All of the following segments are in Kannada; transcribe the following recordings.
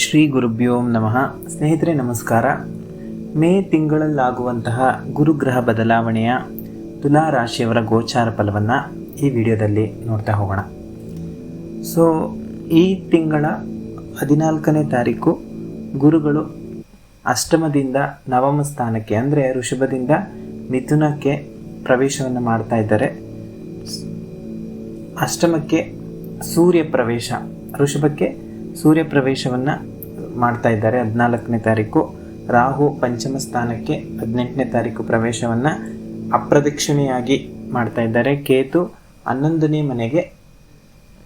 ಶ್ರೀ ಗುರುಭ್ಯೋ ನಮಃ. ಸ್ನೇಹಿತರೆ ನಮಸ್ಕಾರ. ಮೇ ತಿಂಗಳಲ್ಲಾಗುವಂತಹ ಗುರುಗ್ರಹ ಬದಲಾವಣೆಯ ತುಲಾ ರಾಶಿಯವರ ಗೋಚಾರ ಫಲವನ್ನು ಈ ವಿಡಿಯೋದಲ್ಲಿ ನೋಡ್ತಾ ಹೋಗೋಣ. ಸೊ ಈ ತಿಂಗಳ 14ನೇ ತಾರೀಕು ಗುರುಗಳು ಅಷ್ಟಮದಿಂದ ನವಮ ಸ್ಥಾನಕ್ಕೆ ಅಂದರೆ ಋಷಭದಿಂದ ಮಿಥುನಕ್ಕೆ ಪ್ರವೇಶವನ್ನು ಮಾಡ್ತಾ ಇದ್ದಾರೆ. ಅಷ್ಟಮಕ್ಕೆ ಸೂರ್ಯ ಪ್ರವೇಶ, ಋಷಭಕ್ಕೆ ಸೂರ್ಯ ಪ್ರವೇಶವನ್ನು ಮಾಡ್ತಾ ಇದ್ದಾರೆ 14ನೇ ತಾರೀಕು. ರಾಹು ಪಂಚಮ ಸ್ಥಾನಕ್ಕೆ 18ನೇ ತಾರೀಕು ಪ್ರವೇಶವನ್ನು ಅಪ್ರದಕ್ಷಿಣೆಯಾಗಿ ಮಾಡ್ತಾ ಇದ್ದಾರೆ. ಕೇತು 11ನೇ ಮನೆಗೆ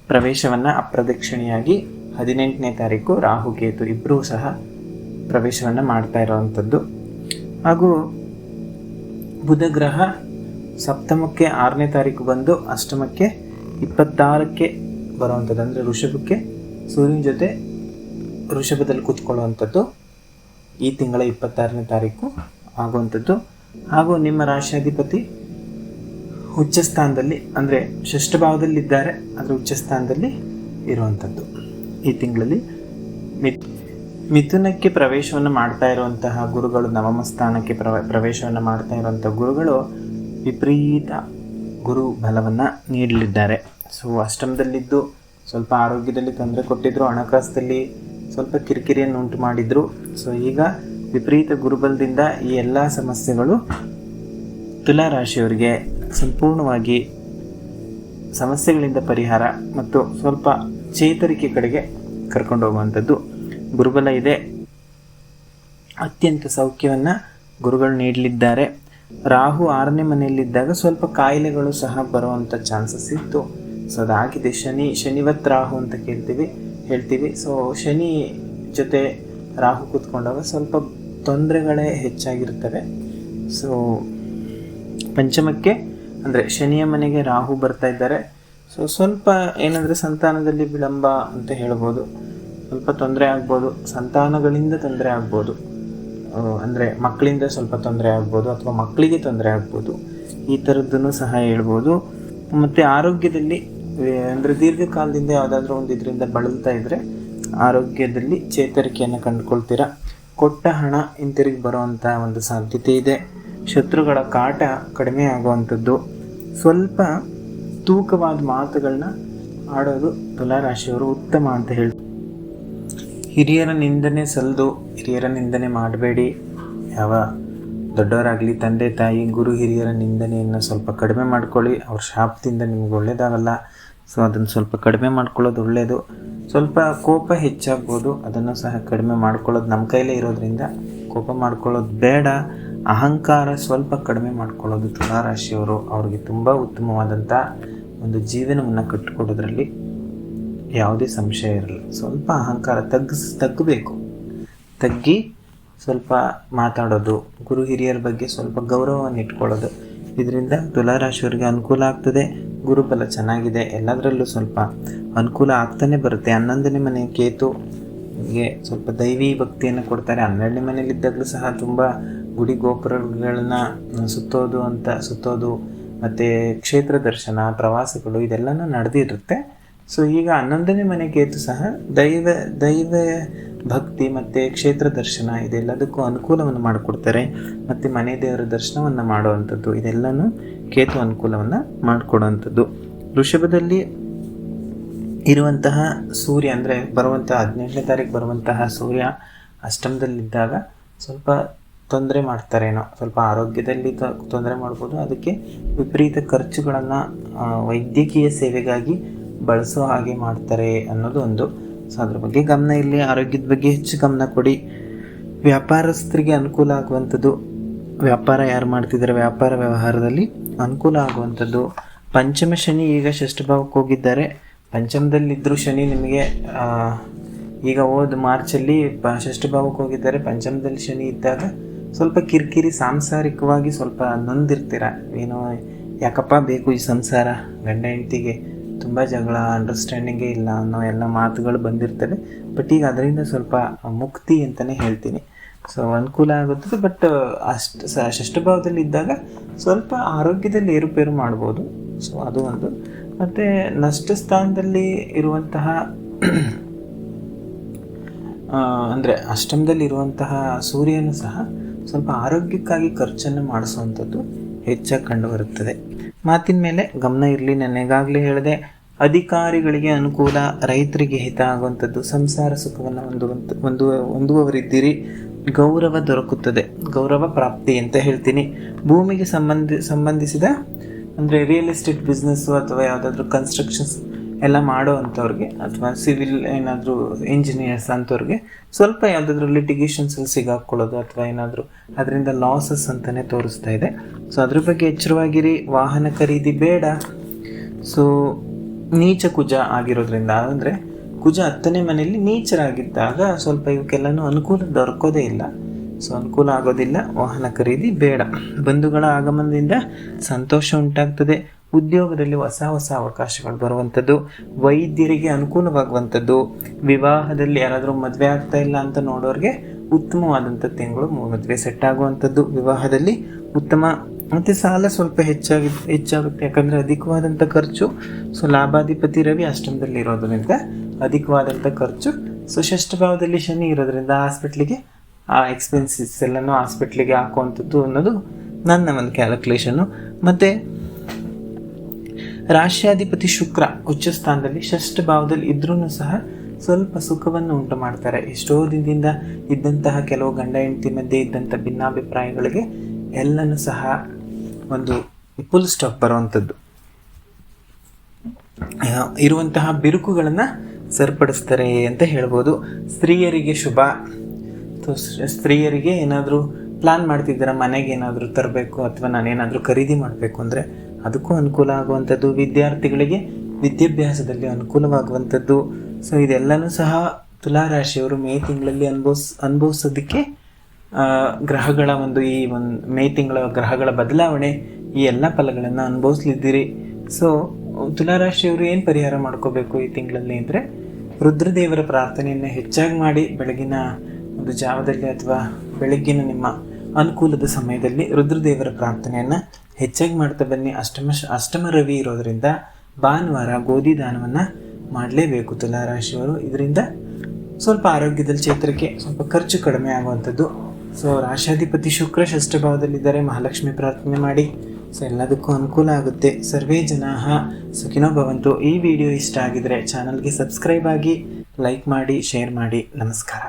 ಪ್ರವೇಶವನ್ನು ಅಪ್ರದಕ್ಷಿಣೆಯಾಗಿ 18ನೇ ತಾರೀಕು ರಾಹು ಕೇತು ಇಬ್ಬರೂ ಸಹ ಪ್ರವೇಶವನ್ನು ಮಾಡ್ತಾ ಇರೋವಂಥದ್ದು. ಹಾಗೂ ಬುಧ ಗ್ರಹ ಸಪ್ತಮಕ್ಕೆ 6ನೇ ತಾರೀಕು ಬಂದು ಅಷ್ಟಮಕ್ಕೆ 26ಕ್ಕೆ ಬರುವಂಥದ್ದು, ಅಂದರೆ ಋಷಭಕ್ಕೆ ಸೂರ್ಯನ ಜೊತೆ ಋಷಭದಲ್ಲಿ ಕೂತ್ಕೊಳ್ಳುವಂಥದ್ದು ಈ ತಿಂಗಳ 26ನೇ ತಾರೀಕು ಆಗುವಂಥದ್ದು. ಹಾಗೂ ನಿಮ್ಮ ರಾಶಿಯಾಧಿಪತಿ ಉಚ್ಚ ಸ್ಥಾನದಲ್ಲಿ ಅಂದರೆ ಷಷ್ಠ ಭಾವದಲ್ಲಿದ್ದಾರೆ, ಅದರ ಉಚ್ಚ ಸ್ಥಾನದಲ್ಲಿ ಇರುವಂಥದ್ದು. ಈ ತಿಂಗಳಲ್ಲಿ ಮಿಥುನಕ್ಕೆ ಪ್ರವೇಶವನ್ನು ಮಾಡ್ತಾ ಇರುವಂತಹ ಗುರುಗಳು, ನವಮ ಸ್ಥಾನಕ್ಕೆ ಪ್ರವೇಶವನ್ನು ಮಾಡ್ತಾ ಇರುವಂಥ ಗುರುಗಳು ವಿಪರೀತ ಗುರು ಬಲವನ್ನು ನೀಡಲಿದ್ದಾರೆ. ಸೊ ಅಷ್ಟಮದಲ್ಲಿದ್ದು ಸ್ವಲ್ಪ ಆರೋಗ್ಯದಲ್ಲಿ ತೊಂದರೆ ಕೊಟ್ಟಿದ್ದರು, ಹಣಕಾಸಲ್ಲಿ ಸ್ವಲ್ಪ ಕಿರಿಕಿರಿಯನ್ನು ಉಂಟು ಮಾಡಿದರು. ಸೊ ಈಗ ವಿಪರೀತ ಗುರುಬಲದಿಂದ ಈ ಎಲ್ಲ ಸಮಸ್ಯೆಗಳು ತುಲಾ ರಾಶಿಯವರಿಗೆ ಸಂಪೂರ್ಣವಾಗಿ ಸಮಸ್ಯೆಗಳಿಂದ ಪರಿಹಾರ ಮತ್ತು ಸ್ವಲ್ಪ ಚೇತರಿಕೆ ಕಡೆಗೆ ಕರ್ಕೊಂಡು ಹೋಗುವಂಥದ್ದು. ಗುರುಬಲ ಇದೆ, ಅತ್ಯಂತ ಸೌಖ್ಯವನ್ನು ಗುರುಗಳು ನೀಡಲಿದ್ದಾರೆ. ರಾಹು 6ನೇ ಮನೆಯಲ್ಲಿದ್ದಾಗ ಸ್ವಲ್ಪ ಕಾಯಿಲೆಗಳು ಸಹ ಬರುವಂಥ ಚಾನ್ಸಸ್ ಇತ್ತು. ಸೊ ಅದಾಗಿದೆ. ಶನಿವತ್ ರಾಹು ಅಂತ ಹೇಳ್ತೀವಿ. ಸೊ ಶನಿ ಜೊತೆ ರಾಹು ಕೂತ್ಕೊಂಡಾಗ ಸ್ವಲ್ಪ ತೊಂದರೆಗಳೇ ಹೆಚ್ಚಾಗಿರ್ತವೆ. ಸೊ ಪಂಚಮಕ್ಕೆ ಅಂದರೆ ಶನಿಯ ಮನೆಗೆ ರಾಹು ಬರ್ತಾ ಇದ್ದಾರೆ. ಸೊ ಸ್ವಲ್ಪ ಏನಂದರೆ ಸಂತಾನದಲ್ಲಿ ವಿಳಂಬ ಅಂತ ಹೇಳ್ಬೋದು, ಸ್ವಲ್ಪ ತೊಂದರೆ ಆಗ್ಬೋದು, ಸಂತಾನಗಳಿಂದ ತೊಂದರೆ ಆಗ್ಬೋದು, ಅಂದರೆ ಮಕ್ಕಳಿಂದ ಸ್ವಲ್ಪ ತೊಂದರೆ ಆಗ್ಬೋದು ಅಥವಾ ಮಕ್ಕಳಿಗೆ ತೊಂದರೆ ಆಗ್ಬೋದು, ಈ ಥರದ್ದನ್ನು ಸಹ ಹೇಳ್ಬೋದು. ಮತ್ತು ಆರೋಗ್ಯದಲ್ಲಿ ಅಂದರೆ ದೀರ್ಘಕಾಲದಿಂದ ಯಾವುದಾದ್ರೂ ಒಂದು ಇದರಿಂದ ಬಳಲ್ತಾ ಇದ್ದರೆ ಆರೋಗ್ಯದಲ್ಲಿ ಚೇತರಿಕೆಯನ್ನು ಕಂಡುಕೊಳ್ತೀರಾ. ಕೊಟ್ಟ ಹಣ ಹಿಂತಿರುಗಿ ಬರುವಂಥ ಒಂದು ಸಾಧ್ಯತೆ ಇದೆ. ಶತ್ರುಗಳ ಕಾಟ ಕಡಿಮೆ ಆಗುವಂಥದ್ದು. ಸ್ವಲ್ಪ ತೂಕವಾದ ಮಾತುಗಳನ್ನ ಆಡೋದು ತುಲಾ ರಾಶಿಯವರು ಉತ್ತಮ ಅಂತ ಹೇಳ್ತಾರೆ. ಹಿರಿಯರ ನಿಂದನೆ ಸಲ್ಲದು, ಹಿರಿಯರ ನಿಂದನೆ ಮಾಡಬೇಡಿ. ಯಾವ ದೊಡ್ಡವರಾಗಲಿ, ತಂದೆ ತಾಯಿ, ಗುರು ಹಿರಿಯರ ನಿಂದನೆಯನ್ನು ಸ್ವಲ್ಪ ಕಡಿಮೆ ಮಾಡ್ಕೊಳ್ಳಿ. ಅವ್ರ ಶಾಪದಿಂದ ನಿಮ್ಗೆ ಒಳ್ಳೆಯದಾಗಲ್ಲ. ಸೊ ಅದನ್ನು ಸ್ವಲ್ಪ ಕಡಿಮೆ ಮಾಡ್ಕೊಳ್ಳೋದು ಒಳ್ಳೆಯದು. ಸ್ವಲ್ಪ ಕೋಪ ಹೆಚ್ಚಾಗ್ಬೋದು, ಅದನ್ನು ಸಹ ಕಡಿಮೆ ಮಾಡ್ಕೊಳ್ಳೋದು ನಮ್ಮ ಕೈಲೇ ಇರೋದ್ರಿಂದ ಕೋಪ ಮಾಡ್ಕೊಳ್ಳೋದು ಬೇಡ. ಅಹಂಕಾರ ಸ್ವಲ್ಪ ಕಡಿಮೆ ಮಾಡ್ಕೊಳ್ಳೋದು ತುಲಾ ರಾಶಿಯವರು ಅವ್ರಿಗೆ ತುಂಬ ಉತ್ತಮವಾದಂಥ ಒಂದು ಜೀವನವನ್ನು ಕಟ್ಟಿಕೊಡೋದ್ರಲ್ಲಿ ಯಾವುದೇ ಸಂಶಯ ಇರಲ್ಲ. ಸ್ವಲ್ಪ ಅಹಂಕಾರ ತಗ್ಗಬೇಕು, ತಗ್ಗಿ ಸ್ವಲ್ಪ ಮಾತಾಡೋದು, ಗುರು ಹಿರಿಯರ ಬಗ್ಗೆ ಸ್ವಲ್ಪ ಗೌರವವನ್ನು ಇಟ್ಕೊಳ್ಳೋದು, ಇದರಿಂದ ತುಲಾ ರಾಶಿಯವರಿಗೆ ಅನುಕೂಲ ಆಗ್ತದೆ. ಗುರುಬಲ ಚೆನ್ನಾಗಿದೆ, ಎಲ್ಲದರಲ್ಲೂ ಸ್ವಲ್ಪ ಅನುಕೂಲ ಆಗ್ತಾನೆ ಬರುತ್ತೆ. 11ನೇ ಮನೆ ಕೇತುಗೆ ಸ್ವಲ್ಪ ದೈವಿ ಭಕ್ತಿಯನ್ನು ಕೊಡ್ತಾರೆ. 12ನೇ ಮನೆಯಲ್ಲಿದ್ದಾಗಲೂ ಸಹ ತುಂಬ ಗುಡಿ ಗೋಪುರಗಳನ್ನ ಸುತ್ತೋದು ಮತ್ತು ಕ್ಷೇತ್ರ ದರ್ಶನ, ಪ್ರವಾಸಗಳು ಇದೆಲ್ಲನೂ ನಡೆದಿರುತ್ತೆ. ಸೊ ಈಗ 11ನೇ ಮನೆ ಕೇತು ಸಹ ದೈವ ಭಕ್ತಿ ಮತ್ತು ಕ್ಷೇತ್ರ ದರ್ಶನ ಇದೆಲ್ಲದಕ್ಕೂ ಅನುಕೂಲವನ್ನು ಮಾಡಿಕೊಡ್ತಾರೆ. ಮತ್ತು ಮನೆ ದೇವರ ದರ್ಶನವನ್ನು ಮಾಡುವಂಥದ್ದು ಇದೆಲ್ಲನೂ ಕೇತು ಅನುಕೂಲವನ್ನು ಮಾಡಿಕೊಡುವಂಥದ್ದು. ಋಷಭದಲ್ಲಿ ಇರುವಂತಹ ಸೂರ್ಯ ಅಂದರೆ ಬರುವಂಥ 18ನೇ ತಾರೀಕು ಬರುವಂತಹ ಸೂರ್ಯ ಅಷ್ಟಮದಲ್ಲಿದ್ದಾಗ ಸ್ವಲ್ಪ ತೊಂದರೆ ಮಾಡ್ತಾರೇನೋ, ಸ್ವಲ್ಪ ಆರೋಗ್ಯದಲ್ಲಿ ತೊಂದರೆ ಮಾಡ್ಬೋದು. ಅದಕ್ಕೆ ವಿಪರೀತ ಖರ್ಚುಗಳನ್ನು ವೈದ್ಯಕೀಯ ಸೇವೆಗಾಗಿ ಬಳಸೋ ಹಾಗೆ ಮಾಡ್ತಾರೆ ಅನ್ನೋದು ಒಂದು. ಸೊ ಅದ್ರ ಬಗ್ಗೆ ಗಮನ ಇಲ್ಲಿ, ಆರೋಗ್ಯದ ಬಗ್ಗೆ ಹೆಚ್ಚು ಗಮನ ಕೊಡಿ. ವ್ಯಾಪಾರಸ್ಥರಿಗೆ ಅನುಕೂಲ ಆಗುವಂಥದ್ದು, ವ್ಯಾಪಾರ ಯಾರು ಮಾಡ್ತಿದ್ದಾರೆ ವ್ಯಾಪಾರ ವ್ಯವಹಾರದಲ್ಲಿ ಅನುಕೂಲ ಆಗುವಂಥದ್ದು. ಪಂಚಮ ಶನಿ ಈಗ ಷಷ್ಠ ಭಾವಕ್ಕೆ ಹೋಗಿದ್ದಾರೆ. ಪಂಚಮದಲ್ಲಿದ್ದರೂ ಶನಿ ನಿಮಗೆ ಈಗ ಮಾರ್ಚಲ್ಲಿ ಷಷ್ಠ ಭಾವಕ್ಕೆ ಹೋಗಿದ್ದಾರೆ. ಪಂಚಮದಲ್ಲಿ ಶನಿ ಇದ್ದಾಗ ಸ್ವಲ್ಪ ಕಿರಿಕಿರಿ, ಸಾಂಸಾರಿಕವಾಗಿ ಸ್ವಲ್ಪ ನೊಂದಿರ್ತೀರ. ಏನೋ ಯಾಕಪ್ಪ ಬೇಕು ಈ ಸಂಸಾರ, ಗಂಡ ಹೆಂಡತಿಗೆ ತುಂಬ ಜಗಳ, ಅಂಡರ್ಸ್ಟ್ಯಾಂಡಿಂಗೇ ಇಲ್ಲ ಅನ್ನೋ ಎಲ್ಲ ಮಾತುಗಳು ಬಂದಿರ್ತವೆ. ಬಟ್ ಈಗ ಅದರಿಂದ ಸ್ವಲ್ಪ ಮುಕ್ತಿ ಅಂತಲೇ ಹೇಳ್ತೀನಿ. ಸೊ ಅನುಕೂಲ ಆಗುತ್ತದೆ. ಬಟ್ ಷಷ್ಠಭಾವದಲ್ಲಿ ಇದ್ದಾಗ ಸ್ವಲ್ಪ ಆರೋಗ್ಯದಲ್ಲಿ ಏರುಪೇರು ಮಾಡ್ಬೋದು. ಸೊ ಅದು ಒಂದು. ಮತ್ತು ನಷ್ಟ ಸ್ಥಾನದಲ್ಲಿ ಇರುವಂತಹ ಅಂದರೆ ಅಷ್ಟಮದಲ್ಲಿರುವಂತಹ ಸೂರ್ಯನು ಸಹ ಸ್ವಲ್ಪ ಆರೋಗ್ಯಕ್ಕಾಗಿ ಖರ್ಚನ್ನು ಮಾಡಿಸುವಂಥದ್ದು ಹೆಚ್ಚಾಗಿ ಕಂಡುಬರುತ್ತದೆ. ಮಾತಿನ ಮೇಲೆ ಗಮನ ಇರಲಿ. ನಾನು ಈಗಾಗಲೇ ಹೇಳಿದೆ, ಅಧಿಕಾರಿಗಳಿಗೆ ಅನುಕೂಲ, ರೈತರಿಗೆ ಹಿತ ಆಗುವಂಥದ್ದು, ಸಂಸಾರ ಸುಖವನ್ನು ಹೊಂದುವವರಿದ್ದೀರಿ, ಗೌರವ ದೊರಕುತ್ತದೆ, ಗೌರವ ಪ್ರಾಪ್ತಿ ಅಂತ ಹೇಳ್ತೀನಿ. ಭೂಮಿಗೆ ಸಂಬಂಧಿಸಿದ ಅಂದರೆ ರಿಯಲ್ ಎಸ್ಟೇಟ್ ಬಿಸ್ನೆಸ್ಸು ಅಥವಾ ಯಾವುದಾದ್ರೂ ಕನ್ಸ್ಟ್ರಕ್ಷನ್ಸ್ ಎಲ್ಲ ಮಾಡೋ ಅಂಥವ್ರಿಗೆ ಅಥವಾ ಸಿವಿಲ್ ಏನಾದರೂ ಇಂಜಿನಿಯರ್ಸ್ ಅಂಥವ್ರಿಗೆ ಸ್ವಲ್ಪ ಯಾವುದಾದ್ರೂ ಲಿಟಿಗೇಷನ್ಸಲ್ಲಿ ಸಿಗಾಕೊಳ್ಳೋದು ಅಥವಾ ಏನಾದರೂ ಅದರಿಂದ ಲಾಸಸ್ ಅಂತಲೇ ತೋರಿಸ್ತಾ ಇದೆ. ಸೊ ಅದ್ರ ಬಗ್ಗೆ ಎಚ್ಚರವಾಗಿರಿ. ವಾಹನ ಖರೀದಿ ಬೇಡ. ಸೊ ನೀಚ ಕುಜ ಆಗಿರೋದ್ರಿಂದ, ಅಂದರೆ ಕುಜ 10ನೇ ಮನೆಯಲ್ಲಿ ನೀಚರಾಗಿದ್ದಾಗ ಸ್ವಲ್ಪ ಇವಕ್ಕೆಲ್ಲನೂ ಅನುಕೂಲ ದೊರಕೋದೇ ಇಲ್ಲ. ಸೊ ಅನುಕೂಲ ಆಗೋದಿಲ್ಲ. ವಾಹನ ಖರೀದಿ ಬೇಡ. ಬಂಧುಗಳ ಆಗಮನದಿಂದ ಸಂತೋಷ ಉಂಟಾಗ್ತದೆ. ಉದ್ಯೋಗದಲ್ಲಿ ಹೊಸ ಅವಕಾಶಗಳು ಬರುವಂಥದ್ದು, ವೈದ್ಯರಿಗೆ ಅನುಕೂಲವಾಗುವಂಥದ್ದು, ವಿವಾಹದಲ್ಲಿ ಯಾರಾದರೂ ಮದುವೆ ಆಗ್ತಾ ಇಲ್ಲ ಅಂತ ನೋಡೋರಿಗೆ ಉತ್ತಮವಾದಂಥ ತಿಂಗಳು, ಮದುವೆ ಸೆಟ್ ಆಗುವಂಥದ್ದು, ವಿವಾಹದಲ್ಲಿ ಉತ್ತಮ. ಮತ್ತು ಸಾಲ ಸ್ವಲ್ಪ ಹೆಚ್ಚಾಗುತ್ತೆ, ಯಾಕಂದರೆ ಅಧಿಕವಾದಂಥ ಖರ್ಚು. ಸೊ ಲಾಭಾಧಿಪತಿ ರವಿ ಅಷ್ಟಮದಲ್ಲಿ ಇರೋದ್ರಿಂದ ಅಧಿಕವಾದಂಥ ಖರ್ಚು. ಸೊ ಷಷ್ಠಭಾವದಲ್ಲಿ ಶನಿ ಇರೋದ್ರಿಂದ ಹಾಸ್ಪಿಟ್ಲಿಗೆ ಆ ಎಕ್ಸ್ಪೆನ್ಸಸ್ ಎಲ್ಲನೂ ಹಾಸ್ಪಿಟ್ಲಿಗೆ ಹಾಕುವಂಥದ್ದು ಅನ್ನೋದು ನನ್ನ ಒಂದು ಕ್ಯಾಲ್ಕುಲೇಷನ್ನು. ಮತ್ತು ರಾಶ್ಯಾಧಿಪತಿ ಶುಕ್ರ ಉಚ್ಚ ಸ್ಥಾನದಲ್ಲಿ ಷಷ್ಠಭಾವದಲ್ಲಿ ಇದ್ರೂ ಸಹ ಸ್ವಲ್ಪ ಸುಖವನ್ನು ಉಂಟು ಮಾಡ್ತಾರೆ. ಎಷ್ಟೋ ದಿನದಿಂದ ಇದ್ದಂತಹ ಕೆಲವು ಗಂಡ ಹೆಂಡತಿ ಮಧ್ಯೆ ಇದ್ದಂಥ ಭಿನ್ನಾಭಿಪ್ರಾಯಗಳಿಗೆ ಎಲ್ಲನೂ ಸಹ ಒಂದು ಫುಲ್ ಸ್ಟಾಪ್ ಬರುವಂಥದ್ದು, ಇರುವಂತಹ ಬಿರುಕುಗಳನ್ನು ಸರಿಪಡಿಸ್ತಾರೆ ಅಂತ ಹೇಳ್ಬೋದು. ಸ್ತ್ರೀಯರಿಗೆ ಶುಭ. ಸ್ತ್ರೀಯರಿಗೆ ಏನಾದರೂ ಪ್ಲ್ಯಾನ್ ಮಾಡ್ತಿದ್ದೀರಾ, ಮನೆಗೆ ಏನಾದರೂ ತರಬೇಕು ಅಥವಾ ನಾನೇನಾದರೂ ಖರೀದಿ ಮಾಡಬೇಕು ಅಂದರೆ ಅದಕ್ಕೂ ಅನುಕೂಲ ಆಗುವಂಥದ್ದು. ವಿದ್ಯಾರ್ಥಿಗಳಿಗೆ ವಿದ್ಯಾಭ್ಯಾಸದಲ್ಲಿ ಅನುಕೂಲವಾಗುವಂಥದ್ದು. ಸೊ ಇದೆಲ್ಲನೂ ಸಹ ತುಲಾರಾಶಿಯವರು ಮೇ ತಿಂಗಳಲ್ಲಿ ಅನುಭವಿಸೋದಕ್ಕೆ ಗ್ರಹಗಳ ಮೇ ತಿಂಗಳ ಗ್ರಹಗಳ ಬದಲಾವಣೆ, ಈ ಎಲ್ಲ ಫಲಗಳನ್ನು ಅನುಭವಿಸ್ಲಿದ್ದೀರಿ. ಸೊ ತುಲಾರಾಶಿಯವರು ಏನು ಪರಿಹಾರ ಮಾಡ್ಕೋಬೇಕು ಈ ತಿಂಗಳಲ್ಲಿ ಅಂದರೆ, ರುದ್ರದೇವರ ಪ್ರಾರ್ಥನೆಯನ್ನು ಹೆಚ್ಚಾಗಿ ಮಾಡಿ, ಬೆಳಗಿನ ಒಂದು ಜಾವದಲ್ಲಿ ಅಥವಾ ಬೆಳಗ್ಗಿನ ನಿಮ್ಮ ಅನುಕೂಲದ ಸಮಯದಲ್ಲಿ ರುದ್ರದೇವರ ಪ್ರಾರ್ಥನೆಯನ್ನು ಹೆಚ್ಚಾಗಿ ಮಾಡ್ತಾ ಬನ್ನಿ. ಅಷ್ಟಮ ರವಿ ಇರೋದರಿಂದ ಭಾನುವಾರ ಗೋಧಿ ದಾನವನ್ನು ಮಾಡಲೇಬೇಕು ತುಲಾರಾಶಿಯವರು. ಇದರಿಂದ ಸ್ವಲ್ಪ ಆರೋಗ್ಯದಲ್ಲಿ ಚೇತರಿಕೆ, ಸ್ವಲ್ಪ ಖರ್ಚು ಕಡಿಮೆ ಆಗುವಂಥದ್ದು. ಸೊ ರಾಶಾಧಿಪತಿ ಶುಕ್ರ ಷಷ್ಠಭಾವದಲ್ಲಿದ್ದಾರೆ, ಮಹಾಲಕ್ಷ್ಮಿ ಪ್ರಾರ್ಥನೆ ಮಾಡಿ. ಸೊ ಎಲ್ಲದಕ್ಕೂ ಅನುಕೂಲ ಆಗುತ್ತೆ. ಸರ್ವೇ ಜನಾಃ ಸುಖಿನೋ ಭವಂತು. ಈ ವಿಡಿಯೋ ಇಷ್ಟ ಆಗಿದರೆ ಚಾನಲ್ಗೆ ಸಬ್ಸ್ಕ್ರೈಬ್ ಆಗಿ, ಲೈಕ್ ಮಾಡಿ, ಶೇರ್ ಮಾಡಿ. ನಮಸ್ಕಾರ.